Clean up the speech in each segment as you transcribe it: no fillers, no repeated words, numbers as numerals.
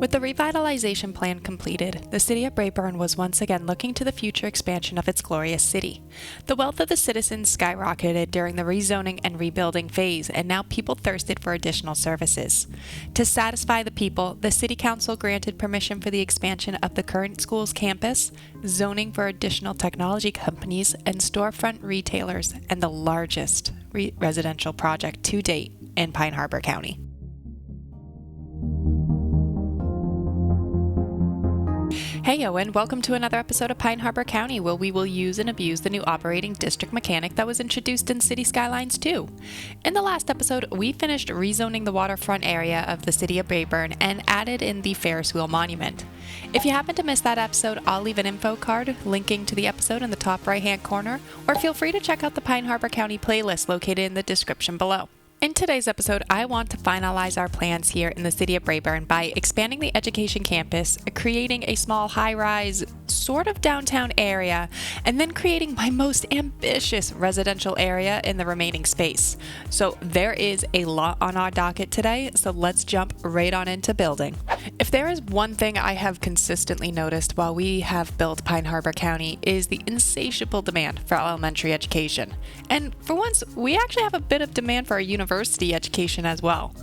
With the revitalization plan completed, the City of Braeburn was once again looking to the future expansion of its glorious city. The wealth of the citizens skyrocketed during the rezoning and rebuilding phase, and now people thirsted for additional services. To satisfy the people, the City Council granted permission for the expansion of the current school's campus, zoning for additional technology companies and storefront retailers, and the largest residential project to date in Pine Harbor County. Heyo and welcome to another episode of Pine Harbor County, where we will use and abuse the new operating district mechanic that was introduced in Cities Skylines 2. In the last episode, we finished rezoning the waterfront area of the City of Braeburn and added in the Ferris wheel monument. If you happen to miss that episode, I'll leave an info card linking to the episode in the top right-hand corner, or feel free to check out the Pine Harbor County playlist located in the description below. In today's episode, I want to finalize our plans here in the City of Braeburn by expanding the education campus, creating a small high-rise sort of downtown area, and then creating my most ambitious residential area in the remaining space. So there is a lot on our docket today, so let's jump right on into building. If there is one thing I have consistently noticed while we have built Pine Harbor County is the insatiable demand for elementary education. And for once, we actually have a bit of demand for our university education as well.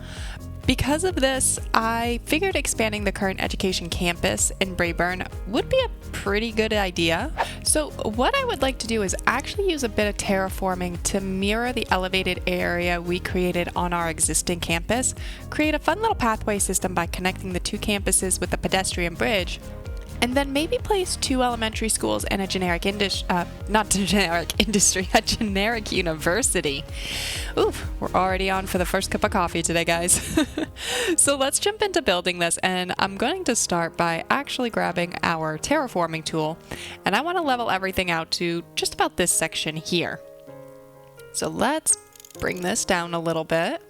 Because of this, I figured expanding the current education campus in Braeburn would be a pretty good idea. So what I would like to do is actually use a bit of terraforming to mirror the elevated area we created on our existing campus, create a fun little pathway system by connecting the two campuses with a pedestrian bridge, and then maybe place two elementary schools and a generic a generic university. Oof, we're already on for the first cup of coffee today, guys. So let's jump into building this, and I'm going to start by actually grabbing our terraforming tool, and I want to level everything out to just about this section here. So let's bring this down a little bit.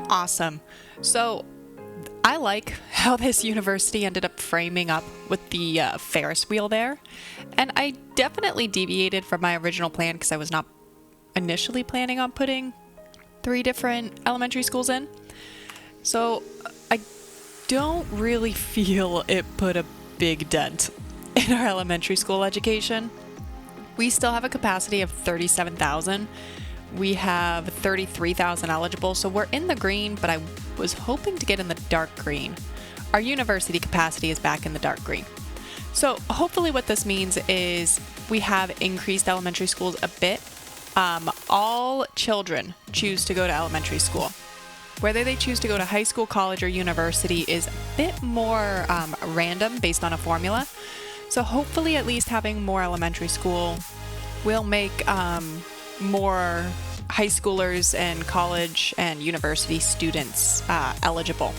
Awesome. So I like how this university ended up framing up with the Ferris wheel there. And I definitely deviated from my original plan because I was not initially planning on putting 3 different elementary schools in. So I don't really feel it put a big dent in our elementary school education. We still have a capacity of 37,000. We have 33,000 eligible, so we're in the green, but I was hoping to get in the dark green. Our university capacity is back in the dark green. So hopefully what this means is we have increased elementary schools a bit. All children choose to go to elementary school. Whether they choose to go to high school, college, or university is a bit more random based on a formula. So hopefully at least having more elementary school will make more high schoolers and college and university students eligible.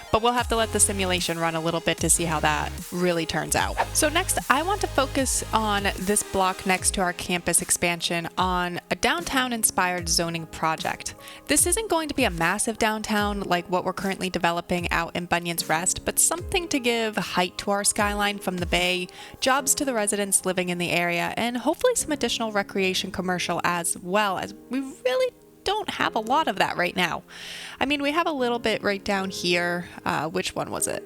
But we'll have to let the simulation run a little bit to see how that really turns out. So next, I want to focus on this block next to our campus expansion on a downtown-inspired zoning project. This isn't going to be a massive downtown like what we're currently developing out in Bunyan's Rest, but something to give height to our skyline from the bay, jobs to the residents living in the area, and hopefully some additional recreation commercial as well, as we really don't have a lot of that right now. I mean, we have a little bit right down here. Which one was it?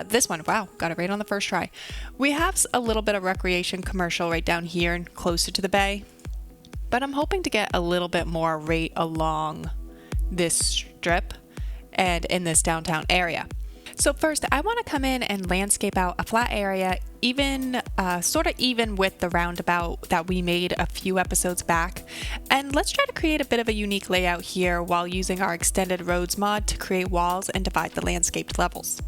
This one. Wow, got it right on the first try. We have a little bit of recreation commercial right down here and closer to the bay, but I'm hoping to get a little bit more right along this strip and in this downtown area. So first, I want to come in and landscape out a flat area, sort of even with the roundabout that we made a few episodes back. And let's try to create a bit of a unique layout here while using our extended roads mod to create walls and divide the landscaped levels.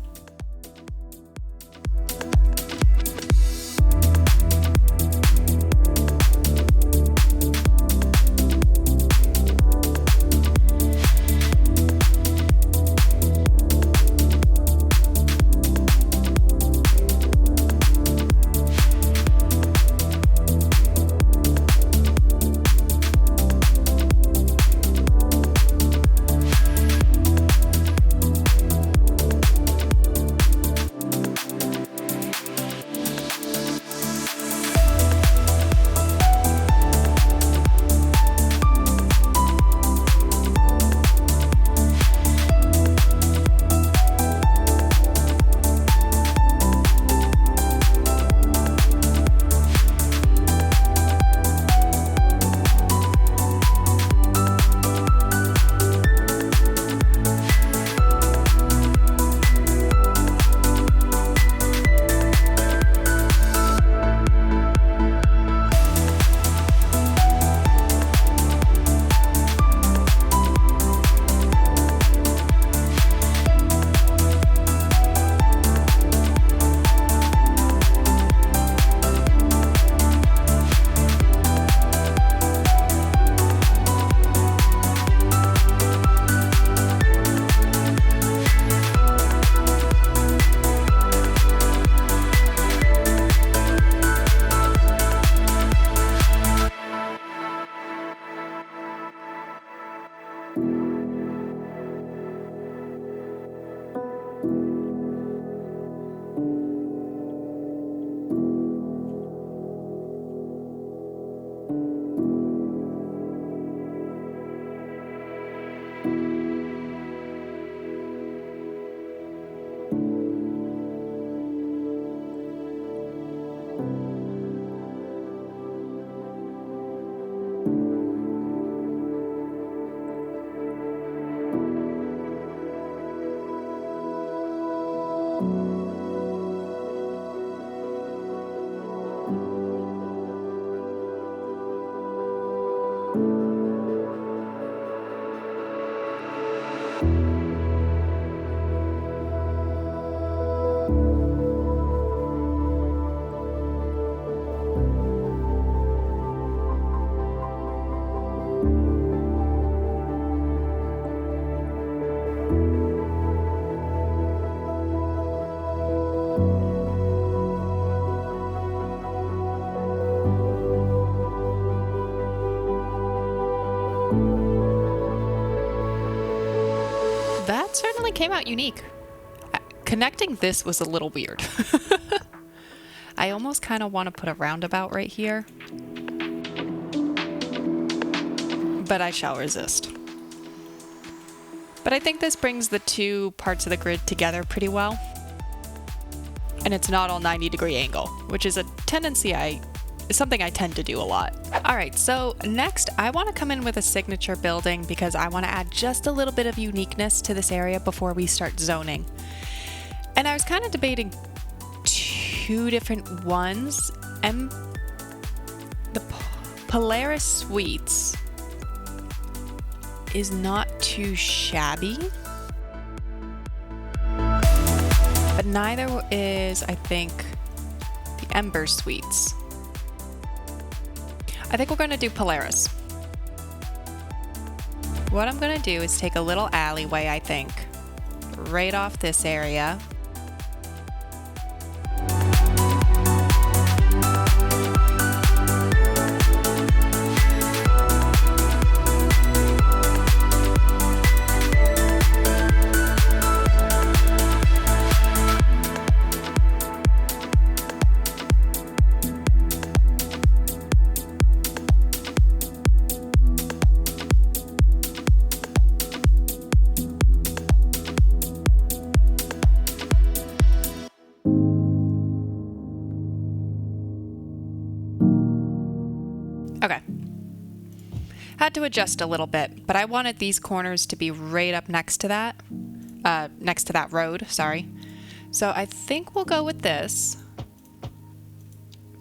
that certainly came out unique. Connecting this was a little weird. I almost kind of want to put a roundabout right here, but I shall resist. But I think this brings the two parts of the grid together pretty well. And it's not all 90-degree angle, which is a tendency something I tend to do a lot. All right, so next I want to come in with a signature building because I want to add just a little bit of uniqueness to this area before we start zoning. And I was kind of debating two different ones, and the Polaris Suites is not too shabby, but neither is, I think, the Ember Suites. I think we're going to do Polaris. What I'm going to do is take a little alleyway, I think, right off this area. Okay. Had to adjust a little bit, but I wanted these corners to be right up next to that road, sorry. So I think we'll go with this.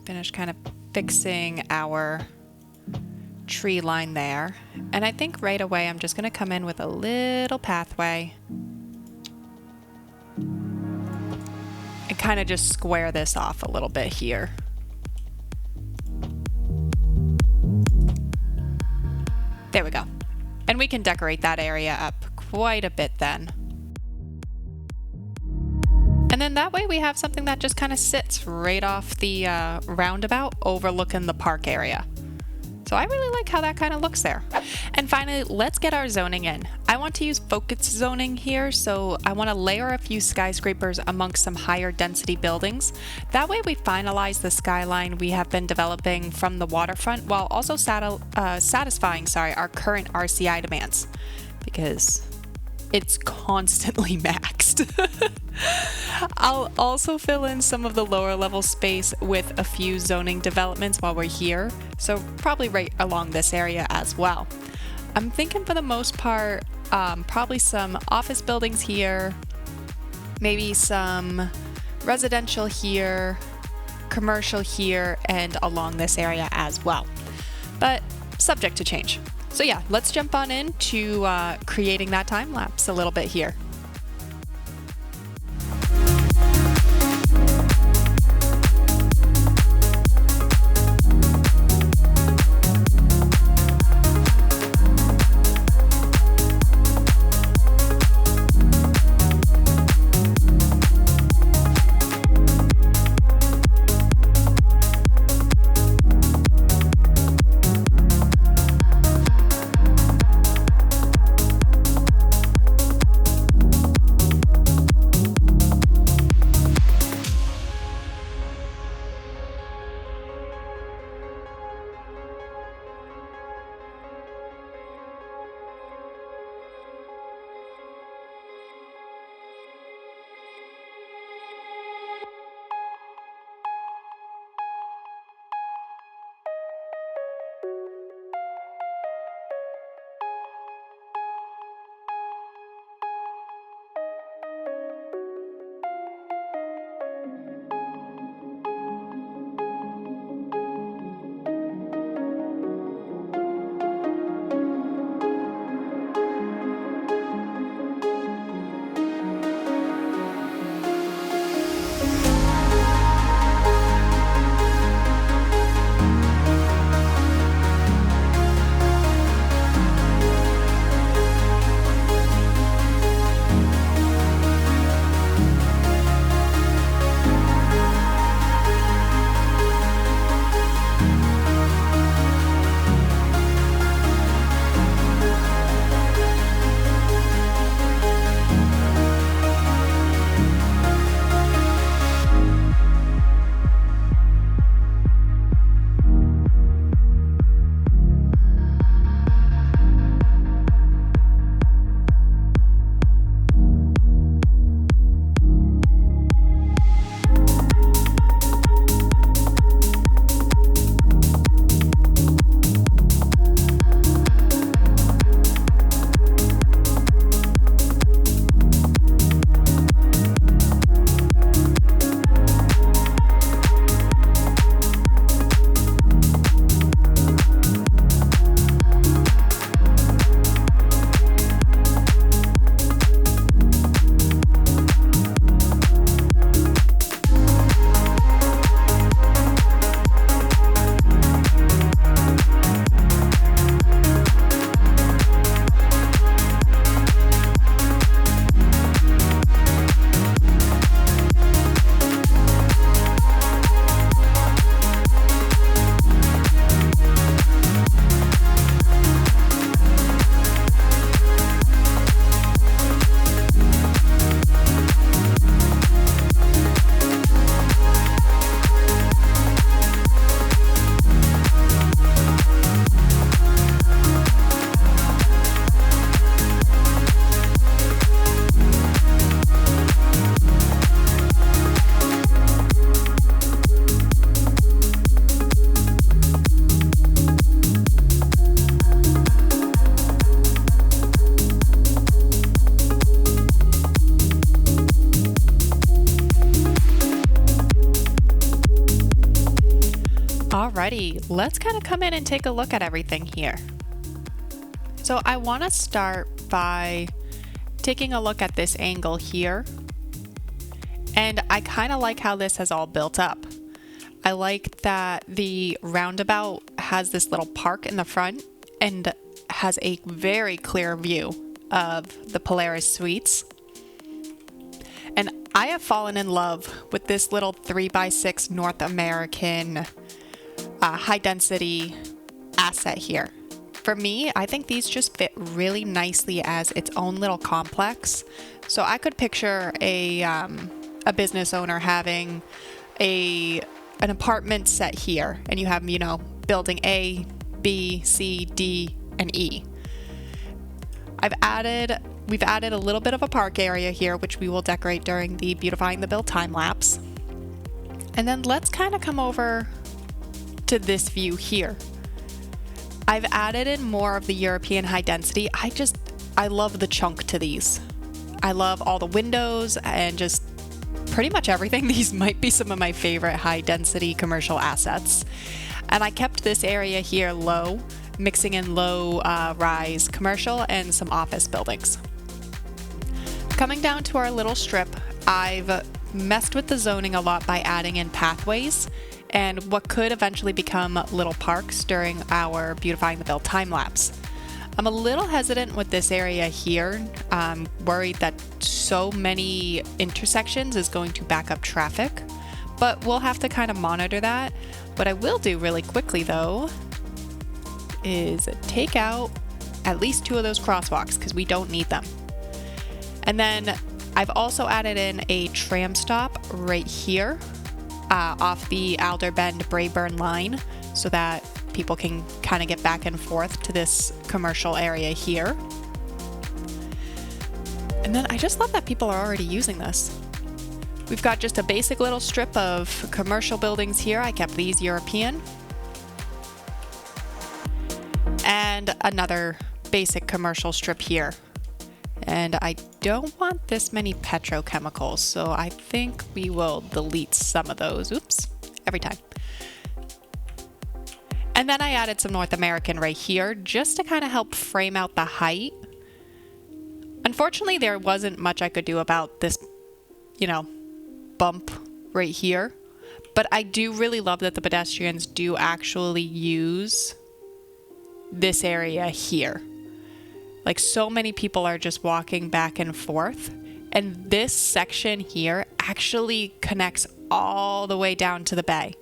Finish kind of fixing our tree line there. And I think right away I'm just going to come in with a little pathway and kind of just square this off a little bit here. There we go. And we can decorate that area up quite a bit then. And then that way we have something that just kind of sits right off the roundabout overlooking the park area. So I really like how that kind of looks there. And finally, let's get our zoning in. I want to use focus zoning here, so I want to layer a few skyscrapers amongst some higher density buildings. That way we finalize the skyline we have been developing from the waterfront while also satisfying our current RCI demands, because it's constantly maxed. I'll also fill in some of the lower level space with a few zoning developments while we're here, so probably right along this area as well. I'm thinking for the most part, probably some office buildings here, maybe some residential here, commercial here, and along this area as well, but subject to change. So yeah, let's jump on into creating that time lapse a little bit here. let's kind of come in and take a look at everything here. So I want to start by taking a look at this angle here. And I kind of like how this has all built up. I like that the roundabout has this little park in the front and has a very clear view of the Polaris Suites. And I have fallen in love with this little 3x6 North American high density asset here. For me, I think these just fit really nicely as its own little complex. So I could picture a business owner having an apartment set here, and you have, you know, building A, B, C, D, and E. We've added a little bit of a park area here, which we will decorate during the Beautifying the Build time lapse. And then let's kind of come over to this view here. I've added in more of the European high density. I love the chunk to these. I love all the windows and just pretty much everything. These might be some of my favorite high density commercial assets. And I kept this area here low, mixing in low rise commercial and some office buildings. Coming down to our little strip, I've messed with the zoning a lot by adding in pathways and what could eventually become little parks during our Beautifying the Build time lapse. I'm a little hesitant with this area here. I'm worried that so many intersections is going to back up traffic, but we'll have to kind of monitor that. What I will do really quickly though is take out at least 2 of those crosswalks because we don't need them. And then I've also added in a tram stop right here off the Alder Bend Braeburn line so that people can kind of get back and forth to this commercial area here. And then I just love that people are already using this. We've got just a basic little strip of commercial buildings here. I kept these European. And another basic commercial strip here. And I don't want this many petrochemicals, so I think we will delete some of those. Oops, every time. And then I added some North American right here just to kind of help frame out the height. Unfortunately, there wasn't much I could do about this, you know, bump right here. But I do really love that the pedestrians do actually use this area here. Like, so many people are just walking back and forth. And this section here actually connects all the way down to the bay.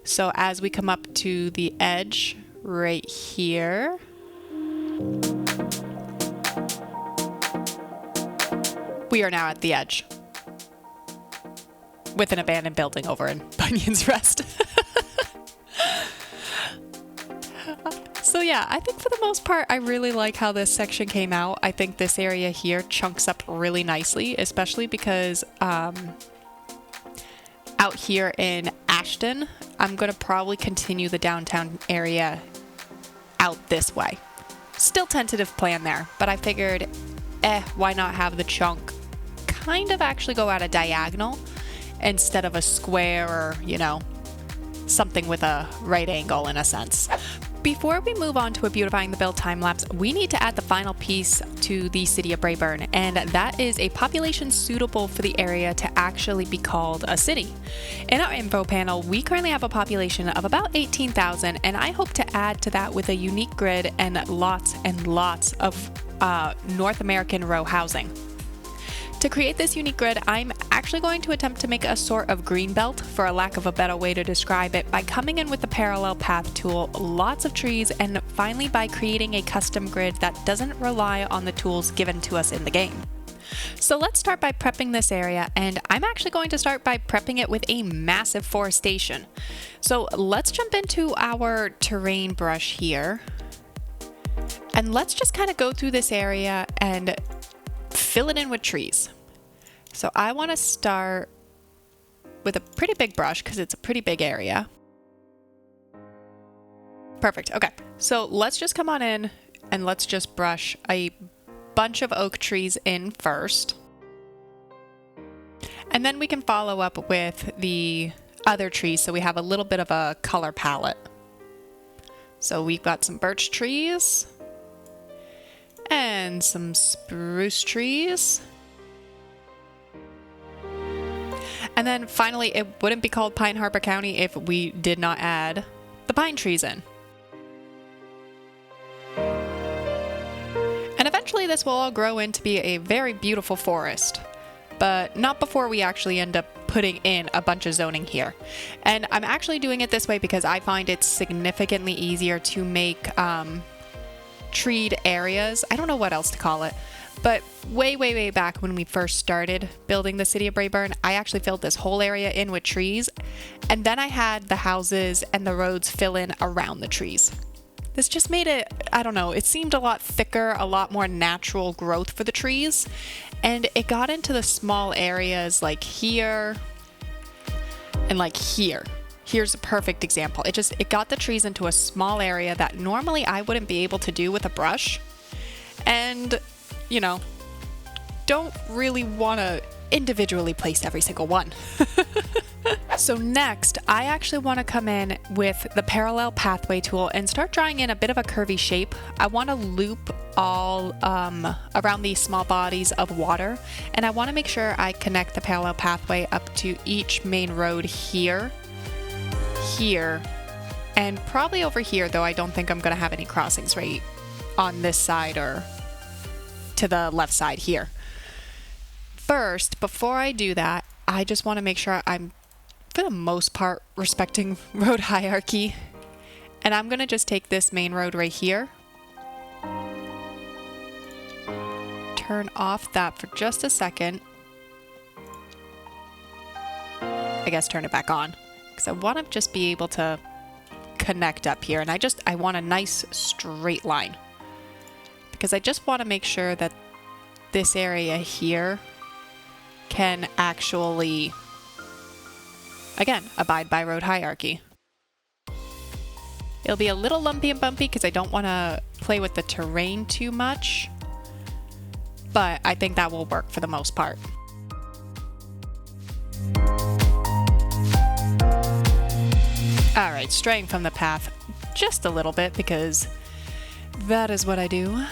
So as we come up to the edge right here, we are now at the edge with an abandoned building over in Bunyan's Rest. So yeah, I think for the most part, I really like how this section came out. I think this area here chunks up really nicely, especially because out here in Ashton, I'm going to probably continue the downtown area out this way. Still tentative plan there, but I figured, why not have the chunk kind of actually go at a diagonal instead of a square or, you know, something with a right angle in a sense. Before we move on to a Beautifying the Build time lapse, we need to add the final piece to the City of Braeburn, and that is a population suitable for the area to actually be called a city. In our info panel, we currently have a population of about 18,000, and I hope to add to that with a unique grid and lots of North American row housing. To create this unique grid, I'm actually going to attempt to make a sort of green belt, for a lack of a better way to describe it, by coming in with the parallel path tool, lots of trees, and finally by creating a custom grid that doesn't rely on the tools given to us in the game. So let's start by prepping this area, and I'm actually going to start by prepping it with a massive forestation. So let's jump into our terrain brush here, and let's just kind of go through this area and fill it in with trees. So I want to start with a pretty big brush because it's a pretty big area. Perfect. Okay, so let's just come on in and let's just brush a bunch of oak trees in first. And then we can follow up with the other trees so we have a little bit of a color palette. So we've got some birch trees and some spruce trees. And then finally, it wouldn't be called Pine Harbor County if we did not add the pine trees in. And eventually this will all grow in to be a very beautiful forest, but not before we actually end up putting in a bunch of zoning here. And I'm actually doing it this way because I find it significantly easier to make treed areas. I don't know what else to call it, but way back when we first started building the City of Braeburn, I actually filled this whole area in with trees, and then I had the houses and the roads fill in around the trees. This just made it, I don't know, it seemed a lot thicker, a lot more natural growth for the trees, and it got into the small areas like here and like here. Here's a perfect example. It got the trees into a small area that normally I wouldn't be able to do with a brush, and you know, don't really want to individually place every single one. So next, I actually want to come in with the parallel pathway tool and start drawing in a bit of a curvy shape. I want to loop all around these small bodies of water, and I want to make sure I connect the parallel pathway up to each main road here, and probably over here, though I don't think I'm going to have any crossings right on this side or to the left side here. First, before I do that, I just want to make sure I'm, for the most part, respecting road hierarchy. And I'm going to just take this main road right here, turn off that for just a second. I guess turn it back on, because I want to just be able to connect up here. And I want a nice straight line, because I just want to make sure that this area here can actually, again, abide by road hierarchy. It'll be a little lumpy and bumpy because I don't want to play with the terrain too much, but I think that will work for the most part. All right, straying from the path just a little bit because that is what I do.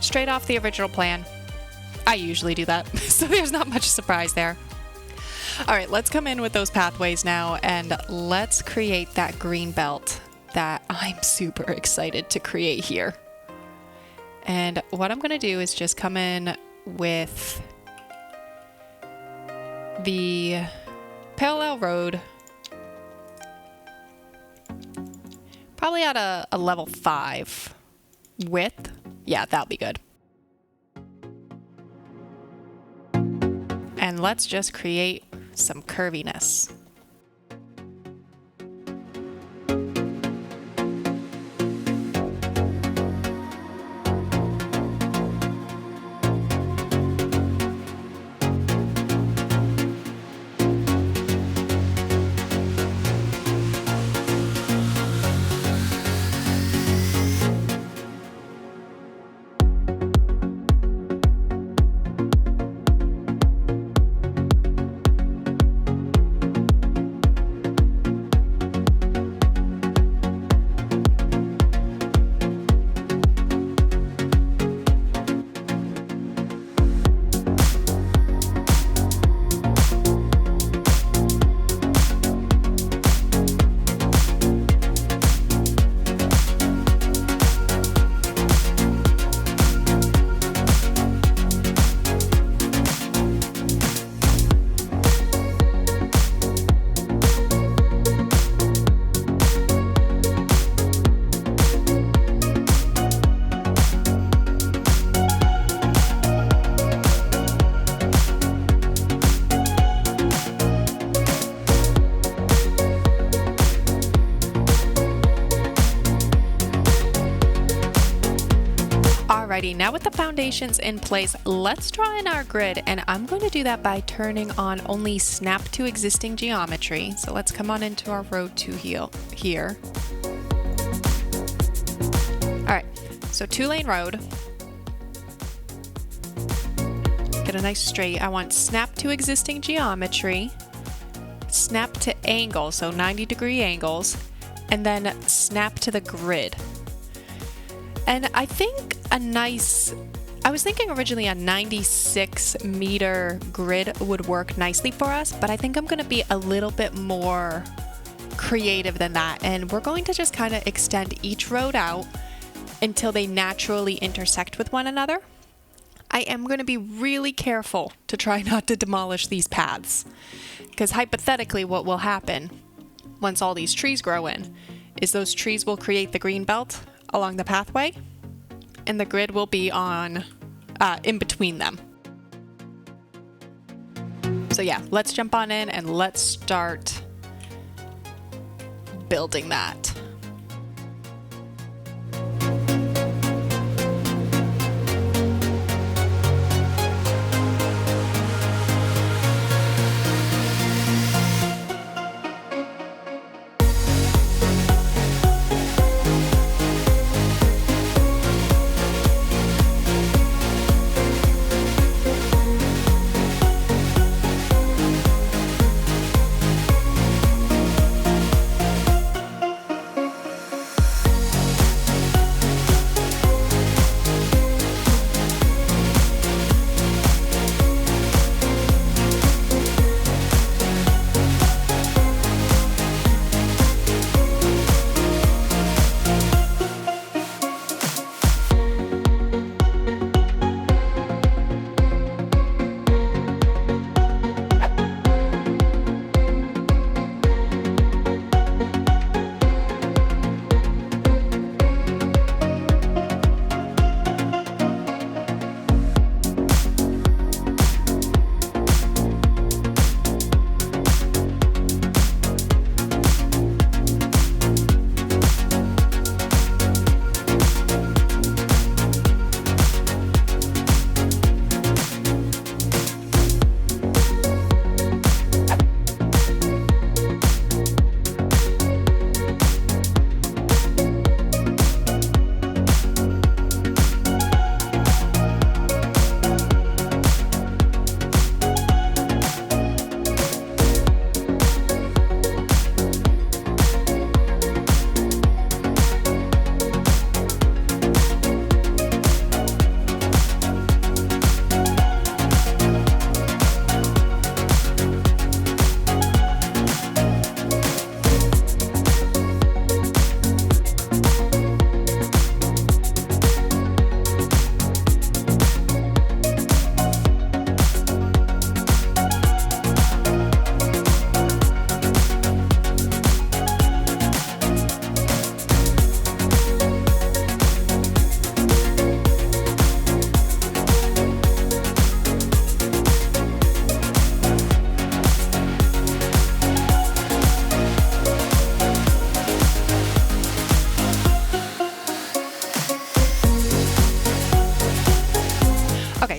Straight off the original plan. I usually do that, so there's not much surprise there. All right, let's come in with those pathways now, and let's create that green belt that I'm super excited to create here. And what I'm gonna do is just come in with the parallel road, probably at a level 5 width. Yeah, that'll be good. And let's just create some curviness. now with the foundations in place, let's draw in our grid, and I'm going to do that by turning on only snap to existing geometry. So let's come on into our road 2 here. All right, so 2-lane road. Get a nice straight. I want snap to existing geometry, snap to angle, so 90-degree angles, and then snap to the grid. And I think I was thinking originally a 96-meter grid would work nicely for us, but I think I'm going to be a little bit more creative than that. And we're going to just kind of extend each road out until they naturally intersect with one another. I am going to be really careful to try not to demolish these paths, because hypothetically what will happen once all these trees grow in is those trees will create the green belt along the pathway, and the grid will be on in between them. So yeah, let's jump on in and let's start building that.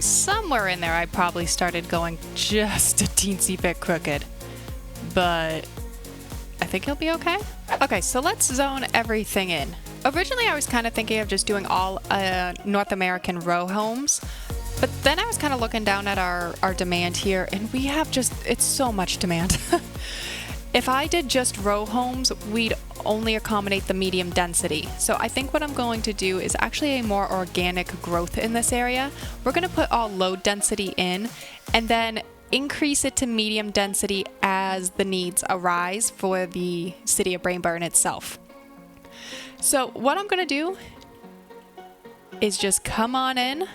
Somewhere in there I probably started going just a teensy bit crooked, but I think he'll be okay. Okay, so let's zone everything in. Originally I was kind of thinking of just doing all North American row homes, but then I was kind of looking down at our demand here, and we have it's so much demand. If I did just row homes, we'd only accommodate the medium density. So I think what I'm going to do is actually a more organic growth in this area. We're going to put all low density in and then increase it to medium density as the needs arise for the City of Braeburn itself. So what I'm going to do is just come on in,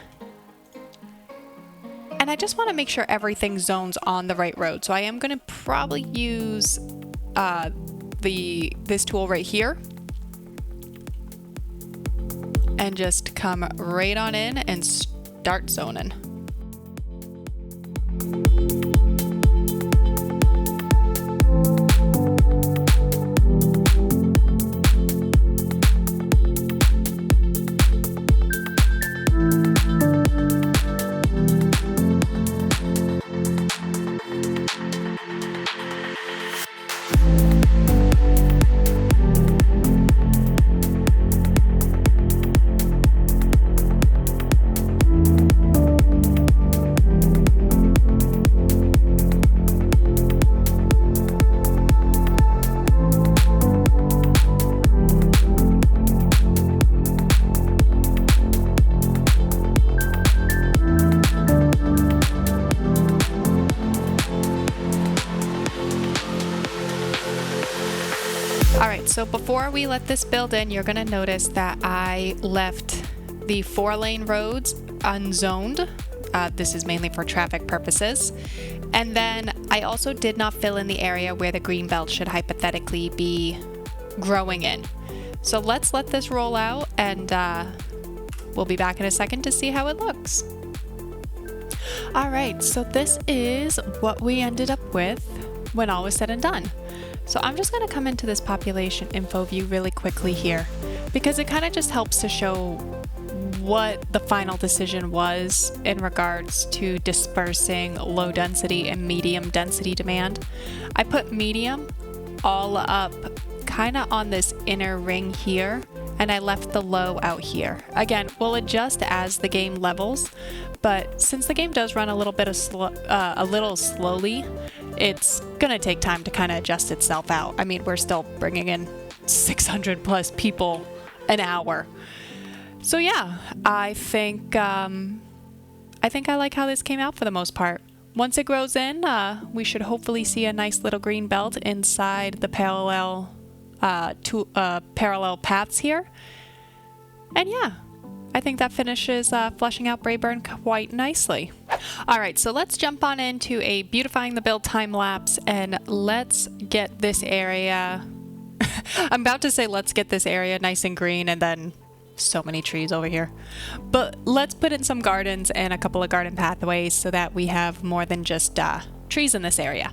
and I just want to make sure everything zones on the right road. So I am going to probably use this tool right here and just come right on in and start zoning. so before we let this build in, you're gonna notice that I left the 4-lane roads unzoned. This is mainly for traffic purposes. And then I also did not fill in the area where the green belt should hypothetically be growing in. So let's let this roll out, and we'll be back in a second to see how it looks. All right, so this is what we ended up with when all was said and done. So I'm just gonna come into this population info view really quickly here, because it kind of just helps to show what the final decision was in regards to dispersing low density and medium density demand. I put medium all up kind of on this inner ring here, and I left the low out here. Again, we'll adjust as the game levels, but since the game does run a little bit of a little slowly, it's gonna take time to kind of adjust itself out. I mean, we're still bringing in 600 plus people an hour. So yeah, I think I like how this came out for the most part. Once it grows in, we should hopefully see a nice little green belt inside the parallel paths here. And yeah, I think that finishes fleshing out Braeburn quite nicely. All right, so let's jump on into a beautifying the build time lapse, and let's get this area. I'm about to say let's get this area nice and green, and then so many trees over here. But let's put in some gardens and a couple of garden pathways so that we have more than just trees in this area.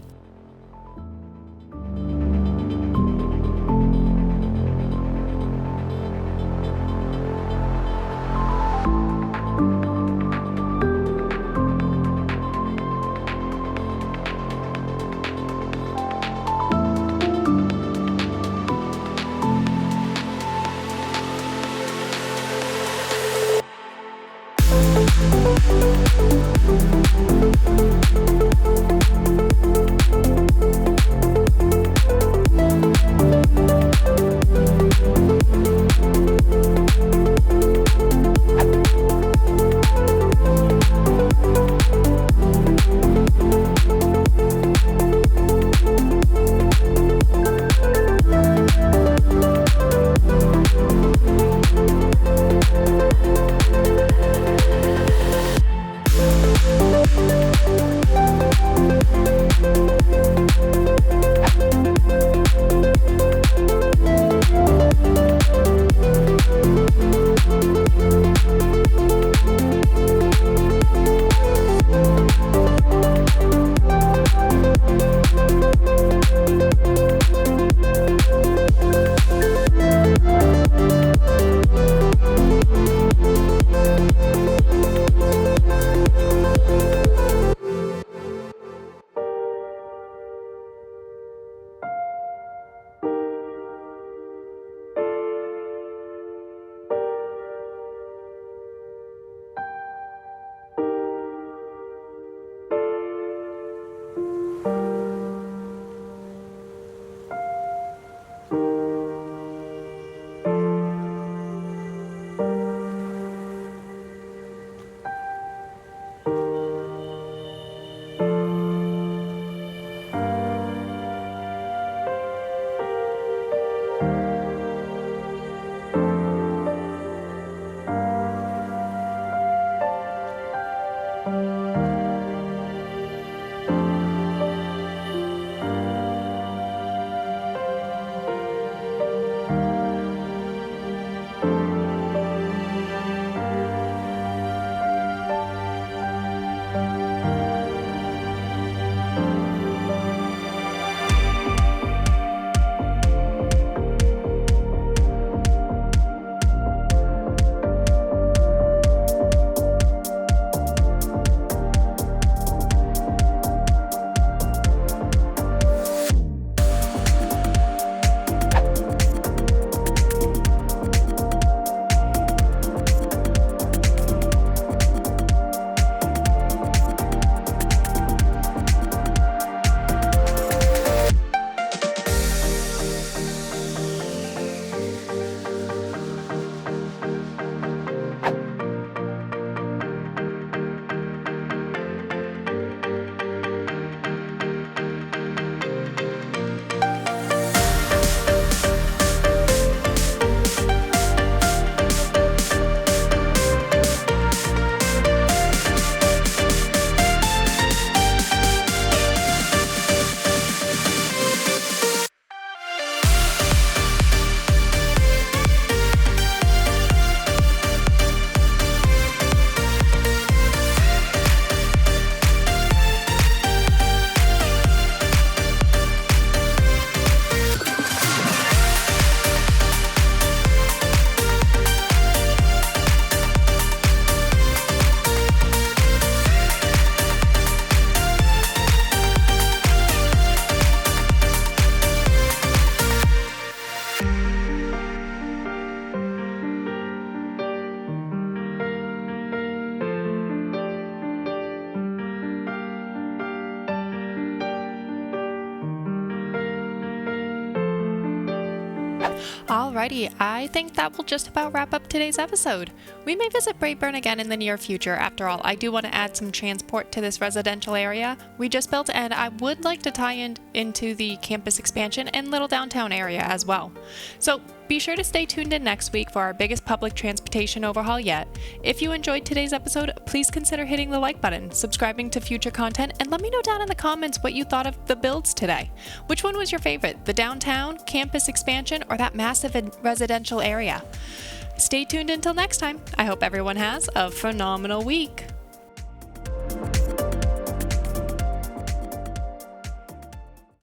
Alrighty, I think that will just about wrap up today's episode. We may visit Braeburn again in the near future. After all, I do want to add some transport to this residential area we just built, and I would like to tie into the campus expansion and little downtown area as well. So be sure to stay tuned in next week for our biggest public transportation overhaul yet. If you enjoyed today's episode, please consider hitting the like button, subscribing to future content, and let me know down in the comments what you thought of the builds today. Which one was your favorite, the downtown, campus expansion, or that massive residential area? Stay tuned until next time. I hope everyone has a phenomenal week.